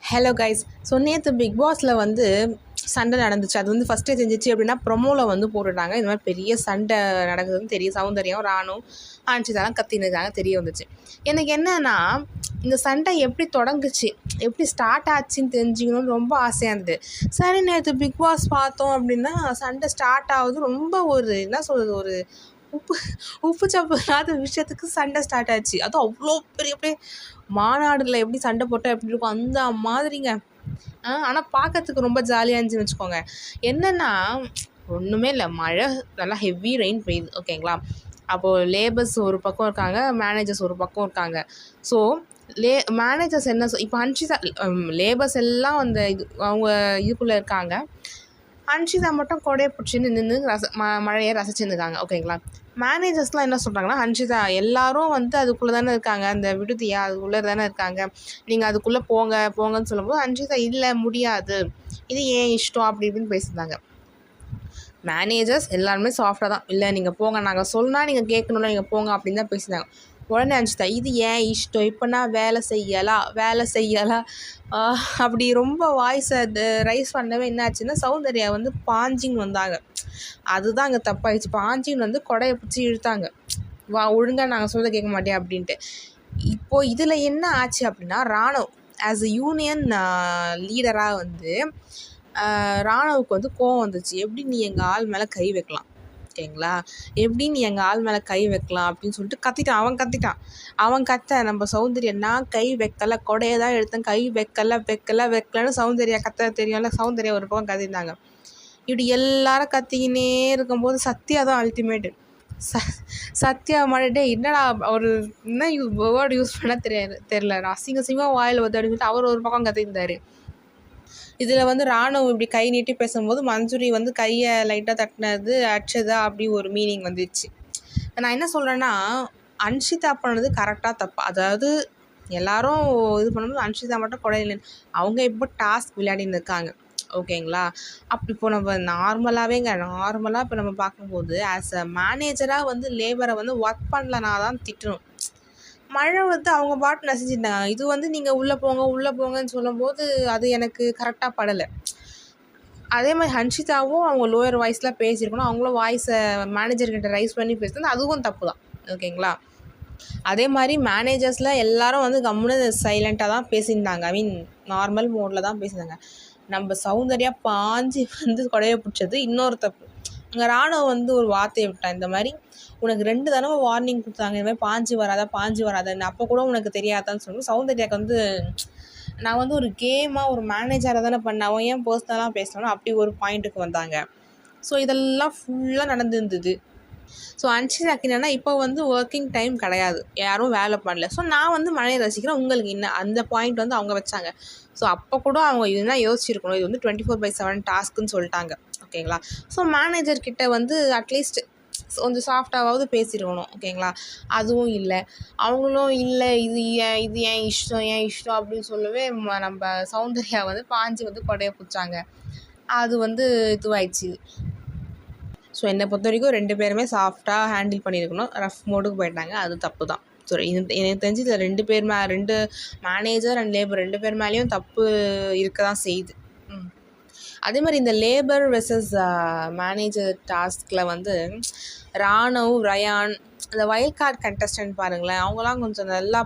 Hello guys. So நேற்று big பாஸில் வந்து சண்டை நடந்துச்சு. அது வந்து ஃபஸ்ட்டே தெரிஞ்சிச்சு அப்படின்னா ப்ரொமோவில் வந்து போட்டுட்டாங்க. இந்த மாதிரி பெரிய சண்டை நடக்குதுன்னு தெரியும். சௌந்தர்யம், ராணு, ஆன்ஷிதாலாம் கத்தினதாங்க தெரிய வந்துச்சு. எனக்கு என்னன்னா, இந்த சண்டை எப்படி தொடங்குச்சு, எப்படி ஸ்டார்ட் ஆச்சுன்னு தெரிஞ்சுக்கணும்னு ரொம்ப ஆசையாக இருந்தது. சரி, நேற்று பிக் பாஸ் பார்த்தோம் அப்படின்னா சண்டை ஸ்டார்ட் ஆகுது. ரொம்ப ஒரு என்ன சொல்கிறது, ஒரு உப்பு உப்பு சப்பு இல்லாத விஷயத்துக்கு சண்டை ஸ்டார்ட் ஆச்சு. அதுவும் அவ்வளோ பெரிய அப்படியே மாநாடுல எப்படி சண்டை போட்டால் எப்படி இருக்கும் அந்த மாதிரிங்க. ஆனால் பார்க்கறதுக்கு ரொம்ப ஜாலியாக இருந்துச்சுன்னு வச்சுக்கோங்க. என்னென்னா ஒன்றுமே இல்லை, மழை நல்லா ஹெவி ரெயின் பெய்யுது, ஓகேங்களா. அப்போது லேபர்ஸ் ஒரு பக்கம் இருக்காங்க, மேனேஜர்ஸ் ஒரு பக்கம் இருக்காங்க. ஸோ மேனேஜர்ஸ் என்ன இப்போ அன்ஷிதா, லேபர்ஸ் எல்லாம் அந்த அவங்க இதுக்குள்ளே இருக்காங்க. அன்ஷிதா மட்டும் கொடையை பிடிச்சின்னு நின்று மழையை ரசிச்சுருந்துருக்காங்க, ஓகேங்களா. மேனேஜர்ஸ்லாம் என்ன சொல்கிறாங்கன்னா, அன்ஷிதா எல்லாரும் வந்து அதுக்குள்ளே தானே இருக்காங்க, அந்த விடுதியா அதுக்குள்ளே தானே இருக்காங்க, நீங்கள் அதுக்குள்ளே போங்கன்னு சொல்லும்போது அன்ஷிதா இல்லை முடியாது, இது ஏன் இஷ்டம் அப்படி இப்படின்னு பேசியிருந்தாங்க. மேனேஜர்ஸ் எல்லாருமே சாஃப்டாக தான், இல்லை நீங்கள் போங்க, நாங்கள் சொன்னால் நீங்கள் கேட்கணும்ல, நீங்கள் போங்க அப்படின்னு தான் பேசியிருந்தாங்க. உடனே அன்ஷிதா இது ஏன் இஷ்டம், இப்போ நான் வேலை செய்யலாம் அப்படி ரொம்ப வாய்ஸை ரைஸ் பண்ணவே என்னாச்சுன்னா சௌந்தர்யா வந்து பாஞ்சின்னு வந்தாங்க. அதுதான் அங்கே தப்பாயிடுச்சு. பாஞ்சின்னு வந்து கொடையை பிடிச்சி இழுத்தாங்க, வா ஒழுங்காக நாங்கள் சொல்ல கேட்க மாட்டேன் அப்படின்ட்டு. இப்போது இதில் என்ன ஆச்சு அப்படின்னா, ராணுவ ஆஸ் அ யூனியன் லீடராக வந்து ராணுவுக்கு வந்து கோவம் வந்துச்சு. எப்படி நீ எங்கள் ஆள் மேலே கை வைக்கலாம், ஓகேங்களா, எப்படி நீ எங்கள் ஆள் மேலே கை வைக்கலாம் அப்படின்னு சொல்லிட்டு கத்திட்டான். அவன் நம்ம சௌந்தர்யா நான் கை வைக்கலை, கொடையை தான் எடுத்தேன், கை வைக்கலைன்னு சௌந்தர்யா கத்த தெரியும்ல. சௌந்தர்யா ஒரு பக்கம் கத்திருந்தாங்க. இப்படி எல்லாரும் கத்திக்கினே இருக்கும்போது சத்யா தான் அல்டிமேட்டு. சத்யா மாட்டே என்னடா ஒரு என்ன வேர்டு யூஸ் பண்ண தெரியல, அசிங்கமாக வாயில் வந்து அப்படின்னு சொல்லிட்டு அவர் ஒரு பக்கம் கத்திருந்தார். இதில் வந்து ராணுவ இப்படி கை நீட்டி பேசும்போது மஞ்சுரி வந்து கையை லைட்டாக தட்டினது அடிச்சதா அப்படி ஒரு மீனிங் வந்துடுச்சு. நான் என்ன சொல்கிறேன்னா, அன்ஷிதா பண்ணது கரெக்டாக தப்பா, அதாவது எல்லாரும் இது பண்ணும்போது அன்ஷிதா மட்டும் கொடையில அவங்க இப்போ டாஸ்க் விளையாடின்னு இருக்காங்க, ஓகேங்களா. அப்படி இப்போ நம்ம நார்மலாக இப்போ நம்ம பார்க்கும்போது ஆஸ் அ மேனேஜராக வந்து லேபரை வந்து ஒர்க் பண்ணலனா தான் திட்டணும். மழை வந்து அவங்க பாட்டு நசிஞ்சிருந்தாங்க. இது வந்து நீங்கள் உள்ளே போங்கன்னு சொல்லும்போது அது எனக்கு கரெக்டாக படலை. அதே மாதிரி ஹன்ஷிதாவும் அவங்க லோயர் வாய்ஸில் பேசியிருக்கணும். அவங்களும் வாய்ஸை மேனேஜர்கிட்ட ரைஸ் பண்ணி பேசுறது அதுவும் தப்பு தான், ஓகேங்களா. அதே மாதிரி மேனேஜர்ஸில் எல்லாரும் வந்து கம்முன்னு சைலண்ட்டாக தான் பேசியிருந்தாங்க. ஐ மீன் நார்மல் மோடில் தான் பேசியிருந்தாங்க. நம்ம சௌந்தர்யா பாஞ்சு வந்து கொடையை பிடிச்சது இன்னொரு தப்பு. அங்கே ராணுவ வந்து ஒரு வார்த்தையை விட்டான், இந்த மாதிரி உனக்கு 2 தடவை வார்னிங் கொடுத்தாங்க, இந்த மாதிரி பாஞ்சு வராதான்னு, அப்போ கூட உனக்கு தெரியாதான்னு சொல்லி சௌந்தர்யாவுக்கு வந்து நான் வந்து ஒரு கேமாக ஒரு மேனேஜராக தானே பண்ணேன், அவன் ஏன் பர்சனலாக பேசணும் அப்படி ஒரு பாயிண்ட்டுக்கு வந்தாங்க. ஸோ இதெல்லாம் ஃபுல்லாக நடந்துருந்தது. ஸோ அன்ஷிதாக்கு என்னென்னா இப்போ வந்து ஒர்க்கிங் டைம் கிடையாது, யாரும் வேலை பண்ணல, ஸோ நான் வந்து மழையை ரசிக்கிறேன், உங்களுக்கு என்ன அந்த பாயிண்ட் வந்து அவங்க வச்சாங்க. ஸோ அப்போ கூட அவங்க இதுனா யோசிச்சிருக்கணும், இது வந்து 24/7 டாஸ்க்குன்னு சொல்லிட்டாங்க, ஓகேங்களா. ஸோ மேனேஜர்கிட்ட வந்து அட்லீஸ்ட் கொஞ்சம் சாஃப்டாவது பேசியிருக்கணும், ஓகேங்களா. அதுவும் இல்லை, அவங்களும் இல்லை, இது ஏன் இஷ்டம் அப்படின்னு சொல்லவே நம்ம சௌந்தர்யா வந்து பாஞ்சு வந்து கொடையை பிடிச்சாங்க. அது வந்து இதுவாயிடுச்சு. ஸோ என்னை பொறுத்த வரைக்கும் 2 பேருமே சாஃப்டாக ஹேண்டில் பண்ணியிருக்கணும், ரஃப் மோடுக்கு போயிட்டாங்க, அது தப்பு தான். ஸோ எனக்கு தெரிஞ்சு இதில் 2 மேனேஜர் அண்ட் லேபர் 2 பேர் மேலேயும் தப்பு இருக்க தான் செய்யுது. அதே மாதிரி இந்த லேபர் வெர்சஸ் மேனேஜர் டாஸ்கில் வந்து ராணவ், ரயான், அந்த வைல்ட் கார்டு கண்டஸ்டன்ட் பாருங்களேன், அவங்களாம் கொஞ்சம் நல்லா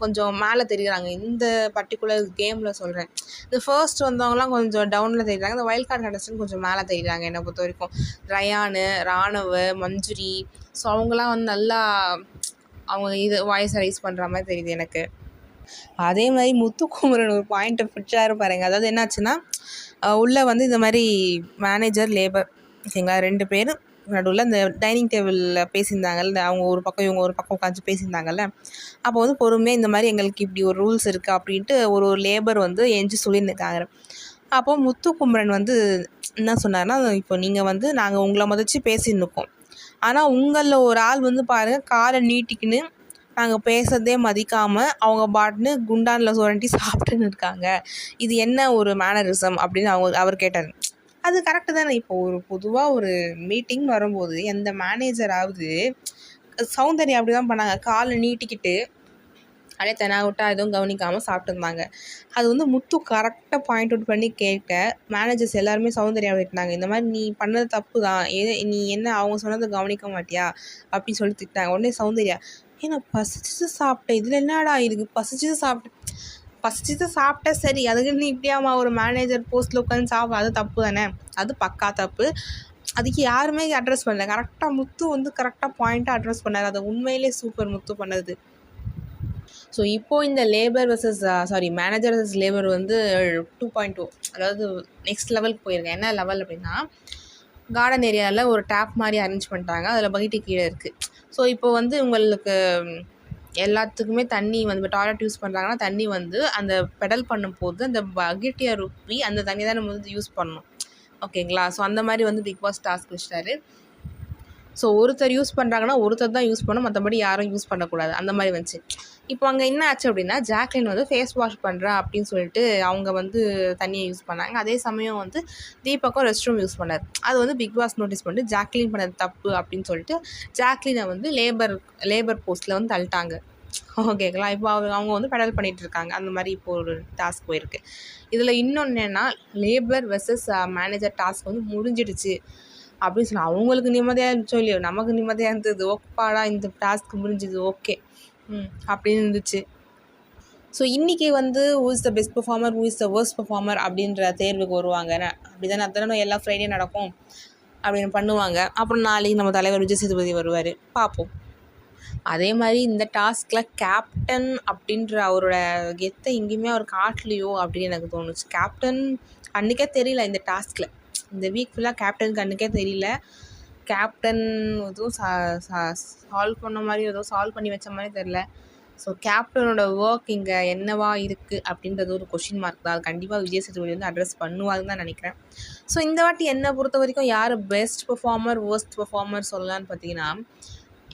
கொஞ்சம் மேலே தெரியுறாங்க. இந்த பர்டிகுலர் கேமில் சொல்கிறேன். இந்த ஃபர்ஸ்ட் வந்தவங்களாம் கொஞ்சம் டவுனில் தெரியுறாங்க, இந்த வைல்ட் கார்டு கண்டஸ்டன்ட் கொஞ்சம் மேலே தெரியுறாங்க என்னை பொறுத்த வரைக்கும். ரயானு, ராணவ், மஞ்சுரி, ஸோ அவங்களாம் வந்து நல்லா அவங்க இது வாய்ஸை ரைஸ் பண்ணுற மாதிரி தெரியுது எனக்கு. அதே மாதிரி முத்துக்குமரன் ஒரு பாயிண்ட்டை பிடிச்சாரு பாருங்க. அதாவது என்னாச்சுன்னா, உள்ளே வந்து இந்த மாதிரி மேனேஜர், லேபர், ஓகேங்களா, 2 பேரும் நடுவில் இந்த டைனிங் டேபிளில் பேசியிருந்தாங்கல்ல, அவங்க ஒரு பக்கம் இவங்க ஒரு பக்கம் உட்காந்து பேசியிருந்தாங்கல்ல. அப்போ வந்து பொறுமையாக இந்த மாதிரி எங்களுக்கு இப்படி ஒரு ரூல்ஸ் இருக்குது அப்படின்ட்டு ஒரு லேபர் வந்து எஞ்சி சொல்லியிருந்துருக்காங்க. அப்போது முத்துக்குமரன் வந்து என்ன சொன்னார்னா, இப்போ நீங்கள் வந்து நாங்கள் உங்களை மதித்து பேசியிருந்துருக்கோம், ஆனால் உங்களில் ஒரு ஆள் வந்து பாருங்கள் காலை நீட்டிக்கின்னு நாங்கள் பேசுகிறதே மதிக்காமல் அவங்க பாட்டுன்னு குண்டானில் சுரண்டி சாப்பிட்டுன்னு இருக்காங்க, இது என்ன ஒரு மேனரிசம் அப்படின்னு அவர் கேட்டார். அது கரெக்டு தானே. இப்போ ஒரு பொதுவாக ஒரு மீட்டிங் வரும்போது எந்த மேனேஜராவது, சௌந்தர்யா அப்படி தான் பண்ணாங்க, காலை நீட்டிக்கிட்டு அப்படியே தெனாவுட்டா எதுவும் கவனிக்காமல் சாப்பிட்டுருந்தாங்க. அது வந்து முத்து கரெக்டாக பாயிண்ட் அவுட் பண்ணி கேட்க மேனேஜர்ஸ் எல்லாருமே சௌந்தர்யா திட்டினாங்க. இந்த மாதிரி நீ பண்ணது தப்பு தான், நீ என்ன அவங்க சொன்னதை கவனிக்க மாட்டியா அப்படின்னு சொல்லி திட்டினாங்க. உடனே சௌந்தர்யா, நான் பசிச்சுட்டு சாப்பிட்டேன், இதில் என்னடா இருக்குது, பசிச்சுட்டு சாப்பிட்டேன் சரி, அதுக்கு நீ இப்படியாமா ஒரு மேனேஜர் போஸ்ட்டில் உட்காந்து சாப்பிட, அது தப்பு தானே, அது பக்கா தப்பு. அதுக்கு யாருமே அட்ரஸ் பண்ணல. கரெக்டாக முத்து வந்து கரெக்டாக பாயிண்ட்டாக அட்ரஸ் பண்ணார். அது உண்மையிலே சூப்பர் முத்து பண்ணது. ஸோ இப்போது இந்த லேபர் மேனேஜர் வர்சஸ் லேபர் வந்து 2.2, அதாவது நெக்ஸ்ட் லெவலுக்கு போயிருக்கேன். என்ன லெவல் அப்படின்னா, கார்டன் ஏரியாவில் ஒரு டேப் மாதிரி அரேஞ்ச் பண்ணிட்டாங்க. அதில் பக்கெட்டு கீழே இருக்குது. ஸோ இப்போ வந்து உங்களுக்கு எல்லாத்துக்குமே தண்ணி வந்து டாய்லெட் யூஸ் பண்ணுறாங்கன்னா தண்ணி வந்து அந்த பெடல் பண்ணும்போது அந்த பக்கெட்டியை ருப்பி அந்த தண்ணி தான் நம்ம வந்து யூஸ் பண்ணணும். ஓகேங்களா? ஸோ அந்த மாதிரி வந்து பிக் பாஸ் டாஸ்க் வச்சிட்டாரு. ஸோ ஒருத்தர் யூஸ் பண்ணுறாங்கன்னா ஒருத்தர் தான் யூஸ் பண்ணணும், மற்றபடி யாரும் யூஸ் பண்ணக்கூடாது, அந்த மாதிரி வந்துச்சு. இப்போ அங்கே என்ன ஆச்சு அப்படின்னா, ஜாக்லின் வந்து ஃபேஸ் வாஷ் பண்ணுறா அப்படின்னு சொல்லிட்டு அவங்க வந்து தண்ணியை யூஸ் பண்ணாங்க. அதே சமயம் வந்து தீபக்கும் ரெஸ்ட் ரூம் யூஸ் பண்ணார். அது வந்து பிக் பாஸ் நோட்டீஸ் பண்ணிட்டு ஜாக்லின் பண்ணது தப்பு அப்படின்னு சொல்லிட்டு ஜாக்லினை வந்து லேபர் போஸ்ட்டில் வந்து தள்ளிட்டாங்க. ஓகேங்களா? இப்போ அவங்க வந்து பெடல் பண்ணிகிட்டு இருக்காங்க. அந்த மாதிரி இப்போ ஒரு டாஸ்க் போயிருக்கு. இதில் இன்னொன்று என்னென்னா, லேபர் வெர்சஸ் மேனேஜர் டாஸ்க் வந்து முடிஞ்சிடுச்சு அப்படின்னு சொன்னால் அவங்களுக்கு நிம்மதியாக இருந்துச்சோ இல்லையோ, நமக்கு நிம்மதியாக இருந்தது. ஓப்பாடா இந்த டாஸ்க் முடிஞ்சுது, ஓகே அப்படின்னு இருந்துச்சு. ஸோ இன்றைக்கி வந்து who is the best performer, who is the worst performer அப்படின்ற தேர்வுக்கு வருவாங்க. அப்படி தானே அத்தனை எல்லா ஃப்ரைடே நடக்கும் அப்படின்னு பண்ணுவாங்க. அப்புறம் நாளைக்கு நம்ம தலைவர் விஜய் சேதுபதி வருவார், பார்ப்போம். அதே மாதிரி இந்த டாஸ்கில் கேப்டன் அப்படின்ற அவரோட கெத்தை எங்கேயுமே அவர் காட்டலையோ அப்படின்னு எனக்கு தோணுச்சு. கேப்டன் அன்றைக்கே தெரியல இந்த டாஸ்கில், இந்த வீக் ஃபுல்லாக கேப்டன் கண்ணுக்கே தெரியல. கேப்டன் எதுவும் சால்வ் பண்ண மாதிரி, எதுவும் சால்வ் பண்ணி வச்ச மாதிரி தெரில. ஸோ கேப்டனோட ஒர்க் இங்கே என்னவா இருக்குது அப்படின்றது ஒரு கொஷின் மார்க் தான். அது கண்டிப்பாக விஜய் சேதுபதி வந்து அட்ரஸ் பண்ணுவாருன்னு தான் நினைக்கிறேன். ஸோ இந்த வாட்டி என்னை பொறுத்த வரைக்கும் யார் பெஸ்ட் பெர்ஃபார்மர் வர்ஸ்ட் பெர்ஃபார்மர் சொல்லலான்னு பார்த்தீங்கன்னா,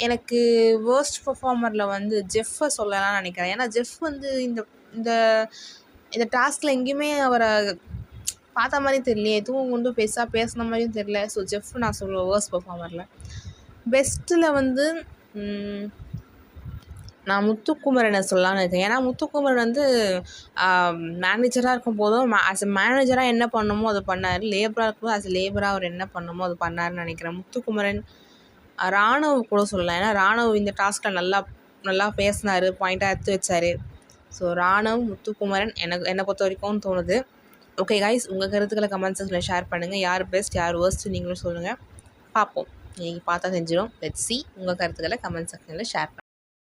எனக்கு வர்ஸ்ட் பெர்ஃபார்மரில் வந்து ஜெஃப்பை சொல்லலாம்னு நினைக்கிறேன். ஏன்னா ஜெஃப் வந்து இந்த இந்த டாஸ்கில் எங்கேயுமே அவரை பார்த்த மாதிரி தெரியலையே, எதுவும் கொண்டு பேசின மாதிரியும் தெரியல. ஸோ ஜெஃப் நான் சொல்லுவேன் வர்ஸ்ட் பெர்ஃபார்மரில். பெஸ்ட்டில் வந்து நான் முத்துக்குமரனை சொல்லலாம்னு இருக்கேன். ஏன்னா முத்துக்குமரன் வந்து மேனேஜராக இருக்கும் போதும் ஆஸ் எ மேனேஜராக என்ன பண்ணணுமோ அதை பண்ணார். லேபராக இருக்கும்போது ஆஸ் எ லேபராக அவர் என்ன பண்ணணுமோ அது பண்ணாருன்னு நினைக்கிறேன். முத்துக்குமரன், ராணுவ கூட சொல்லலாம். ஏன்னா ராணுவ இந்த டாஸ்கில் நல்லா பேசினார், பாயிண்ட்டாக எடுத்து வச்சார். ஸோ ராணுவ, முத்துக்குமரன் என்னை பொறுத்த வரைக்கும் தோணுது. ஓகே கைஸ், உங்கள் கருத்துக்களை கமெண்ட் செக்ஷனில் ஷேர் பண்ணுங்கள். யார் பெஸ்ட் யார் வர்ஸ்ட் நீங்களும் சொல்லுங்கள், பார்ப்போம். நீங்கள் பார்த்தா செஞ்சிடும். Let's see. உங்கள் கருத்துக்களை கமெண்ட் செக்ஷனில் ஷேர் பண்ணுங்கள்.